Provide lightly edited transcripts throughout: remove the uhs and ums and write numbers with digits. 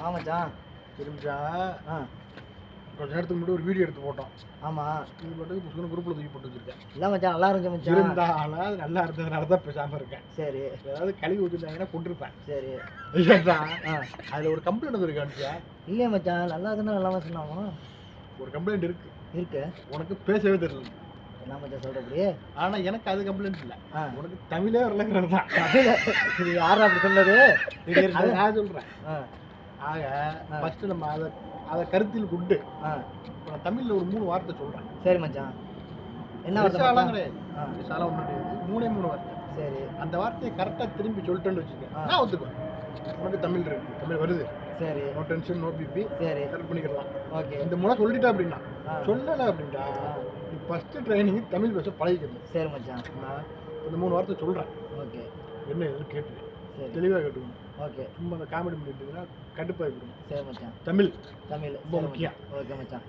ஆமாச்சான். தெரிஞ்சா ஆ கொஞ்ச நேரத்துக்கு முன்னாடி ஒரு வீடியோ எடுத்து போட்டோம். ஆமாம். இது மட்டும் புதுசுன்னு குரூப்பில் தூக்கி போட்டு வச்சிருக்கேன். இல்லை மச்சான், நல்லா இருந்துச்சு மச்சான். இருந்தாலும் அது நல்லா இருந்ததுனால தான் பேசாமல் இருக்கேன். சரி ஏதாவது கழுவி ஊற்றிட்டாங்கன்னா கொண்டிருப்பேன். சரி. அதில் ஒரு கம்ப்ளைண்ட் வந்துருக்கானுச்சா? இல்லையே மச்சான், நல்லா இருக்குன்னு நல்லா சொன்னாங்க. ஒரு கம்ப்ளைண்ட் இருக்கு. இருக்கு. உனக்கு பேசவே தெரியல. என்ன மச்சான் சொல்கிற அப்படியே? ஆனால் எனக்கு அது கம்ப்ளைண்ட் இல்லை. உனக்கு தமிழே வரலங்கிறது தான். இது யார் அப்படி சொன்னது? அது நான் சொல்கிறேன். ஆக ஃபஸ்ட்டு நம்ம அதை கருத்தில் கொண்டு நான் தமிழில் ஒரு 3 வார்த்தை சொல்கிறேன். சரி மச்சான். என்ன விசாலம் கிடையாது. விசாலம் ஒன்று கிடையாது. 3 வார்த்தை. சரி. அந்த வார்த்தையை கரெக்டாக திரும்பி சொல்லிட்டேன்னு வச்சுக்கேன், நான் ஒத்துக்குவேன். உனக்கு தமிழ் இருக்கு, தமிழ் வருது. சரி. No tension, no BP. சரி. கரெக்ட் பண்ணிக்கலாம். ஓகே. இந்த 3 சொல்லிட்டா அப்படின்னா, சொல்லலை அப்படின்டா நீ ஃபஸ்ட்டு ட்ரைனிங் தமிழ் பேச பழகிக்கணும். சரி மச்சான். நான் இந்த 3 வார்த்தை சொல்கிறேன். ஓகே. என்ன எதுன்னு கேட்டு சரி தெளிவாக கேட்டுக்கணும். ஓகே. சும்மா அந்த காமெடி பண்ணிட்டுன்னா கடுப்பாக இருக்கணும். சரி மச்சான். தமிழ் தமிழ் ரொம்ப முக்கியம். ஓகே மச்சான்.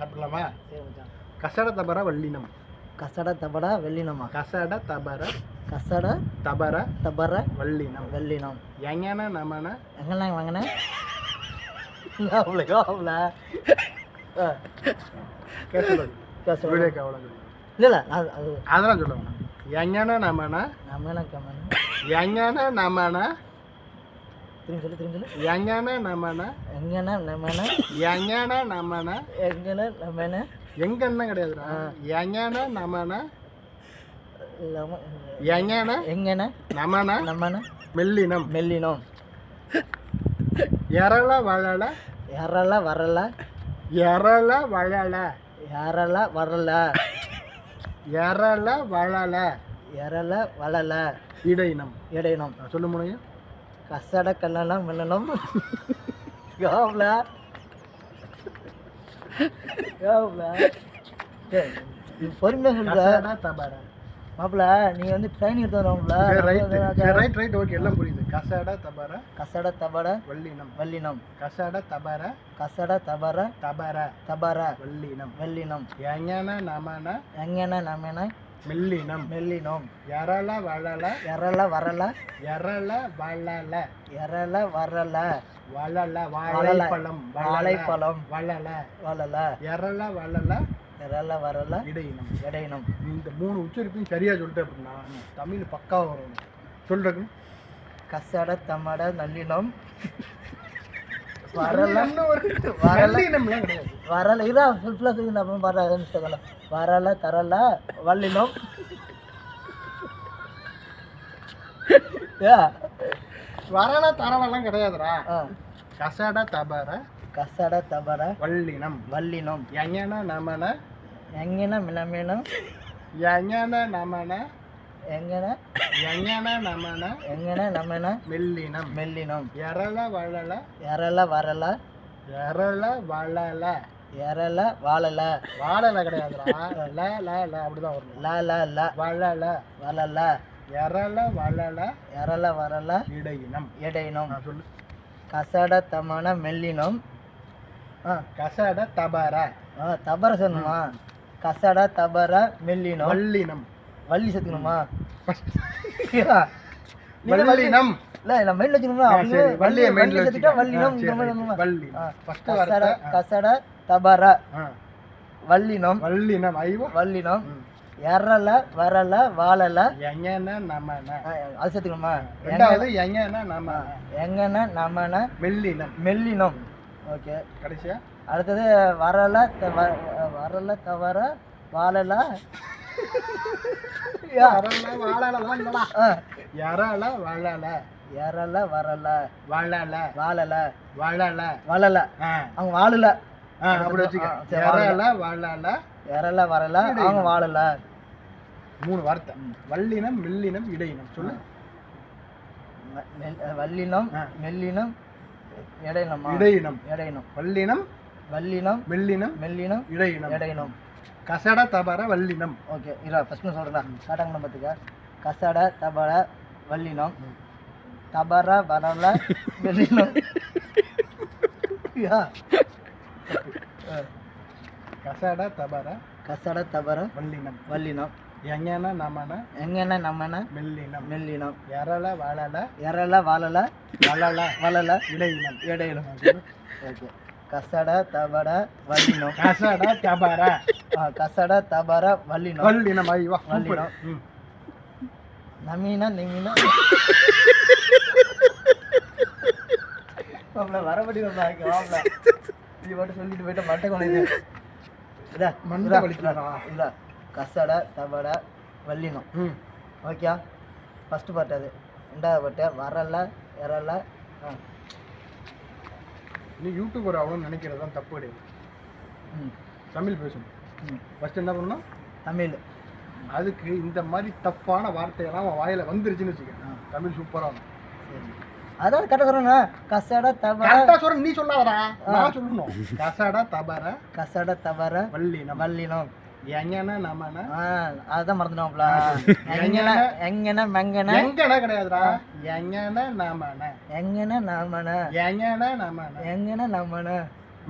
சாப்பிடலாமா? சரி மச்சான். கசட தபர வல்லினம். கசட தபட வெள்ளினமா? கசட தபர கசட தபர தபர வல்லினம். வெள்ளினம். எங்கன நமன எங்கெல்லாம் வாங்கின? அவ்வளோ அவ்வளோ கேசல வீடியோ கவலை இல்லை அது அதெல்லாம் சொல்லுவாங்க. எங்கன நமன நம்ம கம்மன எங்கன நமன திரும்பி சொல்லு எங்கன நமன எங்கன நம்மன எங்கன நமன எங்கன நம்மன எங்கன்னா கிடையாதுடா. எங்கன நமன எங்கன எங்கன நமன நம்மன மெல்லினம். மெல்லினம். எரள வளல எரல வரல எரள வளல எரல வரல எரள வளல எரல வளல இடையினம். இடையினம். சொல்ல முடியும். கசட கல்லெல்லாம் மில்லணும். யோவ்ல யோவ்ல பொறுமையாக சொல்ற தபர மாப்பிள்ள. நீ வந்து ட்ரைனிங் எடுத்து வரவங்கள. ரைட் ஓகே, எல்லாம் புரியுது. கசட தபர கசட தபட வல்லினம். வல்லினம். கசட தபர கசட தபர தபர தபர வல்லினம். வெள்ளினம். எங்கன நமன எங்கன நம்மன மெல்லினம். மெல்லினம். எரள வளல எரல வரல எரள வளல எரல வரல வளல வாழைப்பழம் வாழைப்பழம் வளல வளல எரள வளல எரல வரல இடையினம். இடையினம். இந்த 3 உச்சரிப்பையும் சரியா சொல்லிட்டு அப்படின்னா தமிழ் பக்காவா வரும். சொல்றேன். கசட தமட நல்லினம் வரல வரல இரா ஃபுல்லாக சொல்லி அப்புறம் வர வரல தரல வல்லினம். வரல தரலாம் கிடையாதுடா. கசட தபர கசட தபர வல்லினம். வல்லினம். எங்கன நமன எங்கன மினமினம் எங்கன நமன எங்கன எங்கன நமன எங்கன நம்மன மெல்லினம். மெல்லினம். எரள வளல எரல வரல எரள வளல எரல வாழல வாழல கிடையாதுடா. ல ல ல அப்படிதான் வரும். ல ல ல வளல வளல எரள வளல எரல வரல இடையினம். இடையினம். சொல்லு. கசட தமன மெல்லினம். கசட தபர தபர சொல்லணுமா? கசட தபர மெல்லினம். வல்லினம். வள்ளி சேர்த்துக்கணுமா? வல்லினம். இல்ல மெயில் வச்சுக்கணுமா? வள்ளியை மெயில் சேர்த்துட்டா வல்லினம். கசட தபர வல்லினம். வல்லினம். ஐயோ வல்லினம். எரல வரல வாழல எங்கன நமன. அது சேர்த்துக்கணுமா? ரெண்டாவது எங்கன நமன எங்கன நமன மெல்லினம். மெல்லினம். ஓகே. கடைசியா அடுத்தது வரல வரல தவற வாழல எரள வாழல எரள வளல எரல வரல வளல வாழல வளல வளல அவங்க வாழல. அப்படி வச்சுக்க. எரள வளல எரல வரல அவங்க வாழல. 3 வார்த்தை. வல்லினம் மெல்லினம் இடையினம். சொல்லு. வல்லினம் மெல்லினம் இடையினம். இடையினம். இடையினம். வல்லினம் வல்லினம் மெல்லினம் மெல்லினம் இடையினம். இடையினம். கசட தபர வல்லினம். ஓகே. இரா ஃபர்ஸ்ட் சொல்கிறேன். காட்டாங்க பார்த்துக்க. கசட தபர வல்லினம். தபர வரல வெள்ளினம். கசட தபர கசட தபர வல்லினம். வல்லினம். எங்கன நமன எங்கன நமன மெல்லினம் மெல்லினம் எரள வளல எரள வாழல வளல வளல இடையினம் இடையினம் ஓகே கசட தபட வல்லினம் கசட தபர கசட தபர வல்லினம் வல்லினம் ஐ வா வல்லினம் நமீன நிமின வரபடி வாங்கல இது மட்டும் சொல்லிட்டு போயிட்ட மட்டை கொலையுது இதா மண்டை வலிக்குதா இல்ல கசட தபட வல்லினம் ஓகே ஃபர்ஸ்ட் பார்ட் அது ரெண்டாவது பார்ட் வரல எரல நீ யூடியூபர் ஆகணும்னு நினைக்கிறது தான் தப்பு கிடையாது. தமிழ் பேசணும். ஃபர்ஸ்ட் என்ன பண்ணணும்? தமிழ். அதுக்கு இந்த மாதிரி தப்பான வார்த்தையெல்லாம் அவன் வாயில வந்துருச்சுன்னு வச்சுக்க, தமிழ் சூப்பராக இருக்கும். அதான் கரெக்டாக சொல்கிறேண்ணா. கசட தபர கரெக்டாக சொல்கிறேன், நீ சொல்லாதடா, நான் சொல்லணும். கசட தபர கசட தபர வல்லினம் வல்லினம் எங்கன நமன அதான் மறந்துட்டோம்ல. எங்கன எங்கன மெங்கன எங்கன கிடையாதுடா, எங்கன நமன எங்கன நமன எங்கன நமன எங்கன நமன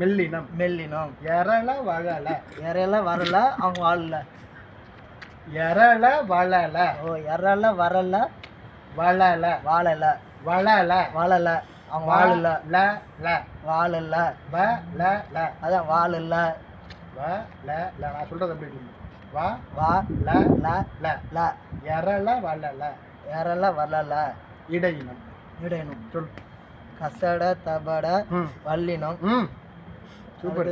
மெல்லினம் மெல்லினம் எரள வளல எரையில வரல அவங்க வாழல எரள வளல ஓ எரல வரல வளல வாழல வளல வாழல அவங்க வாழல ல ல வாழல வ ல ல அதான் வாழல வ ல ல நான் சொல்றது எப்படி இருக்கு? வா வா ல ல ல ல எரள வளல எரல வரல இடையினம் இடையணும் சொல். கசட தபட வல்லினம் சூப்பர்.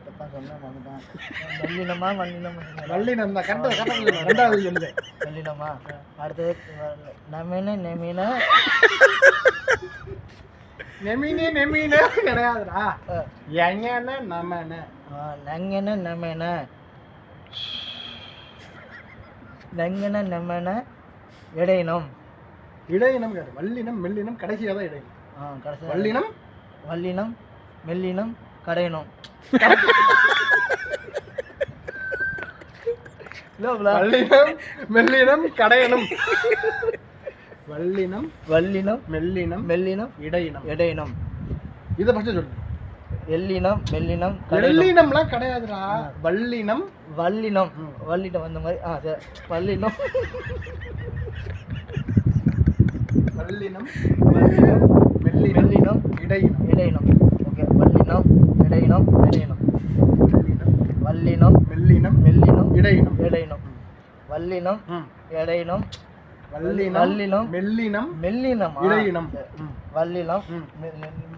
தப்பா சொன்னா மறந்துட்டேன். வல்லினமா வல்லினமா வல்லினம் தான் கரெக்டா கரெக்டா ரெண்டாவது எழுது. வல்லினமா அடுத்தது நமீன நெமீன நெமினே நெமினே கிடையாதுடா, எங்கன நமன நங்கன நமன நங்கன நமன இடையினம் இடையினம் கிடையாது, வல்லினம் மெல்லினம் கடைசியாக தான் இடையினம். கடைசி வல்லினம் வல்லினம் மெல்லினம் கடையணும் வல்லினம் மெல்லினம் கடையணும் வல்லினம் வல்லினம் மெல்லினம் மெல்லினம் இடையினம். இடையினம் இதை ஃபர்ஸ்ட் சொல்லு. எல்லினம் மெல்லினம் வெள்ளினம்லாம் கிடையாதுடா, வல்லினம் வல்லினம் வல்லினம் அந்த மாதிரி சரி வல்லினம் வல்லினம் வல்லினம் மெல்லினம் மெல்லினம் இடையினம். இடையினம் ஓகே வல்லினம் இடையினம் இடையினம் வல்லினம் வல்லினம் மெல்லினம் மெல்லினம் இடையினம். இடையினம் வல்லினம் இடையினம் வல்லினம் வல்லினம் மெல்லினம் மெல்லினம் இடையினம். வல்லினம்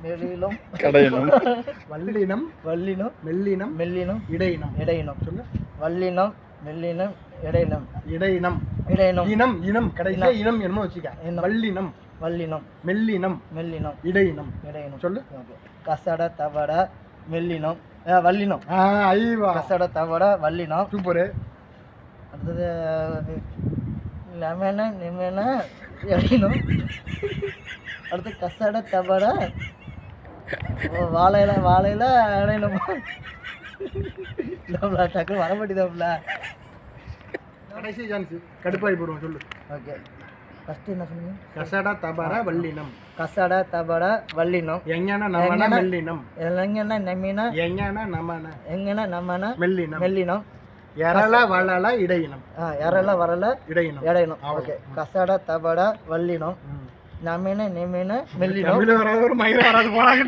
மெல்லினம் கடையணும். வல்லினம் வல்லினம் மெல்லினம் மெல்லினம் இடையினம். இடையினம் சொல்லு. வல்லினம் மெல்லினம் இடையினம் இடையினம் இடையினம் இனம் இனம் கடைசியா இனம் என்னமோ வச்சுக்க. இனம். வல்லினம் வல்லினம் மெல்லினம் மெல்லினம் இடையினம். இடையினம் சொல்லு. ஓகே கசட தவட மெல்லினம் வல்லினம் ஐவா கசட தவட வல்லினம் சூப்பரு. அடுத்தது லெமன நிமன இடையினம் அடுத்து கசட தவட வாழையில வாழையில இடையினம் டக்கு வர மாட்டேதாப்ல. கடைசி சான்ஸ் கடுப்பாய் போடுவோம். சொல்லு. ஓகே ஃபர்ஸ்ட் என்ன சொன்னீங்க? கசட தபர வல்லினம் கசட தபட வல்லினம் எங்கன நமன மெல்லினம் எங்கன நெமின எங்கன நமன எங்கன நமன மெல்லினம் மெல்லினம் எரள வளல இடையினம். எரல வரல இடையினம். இடையினம் ஓகே கசட தபட வல்லினம் நமின நெமின மெல்லினம் தமிழ் வராது, ஒரு மயிர வராது போறாங்க.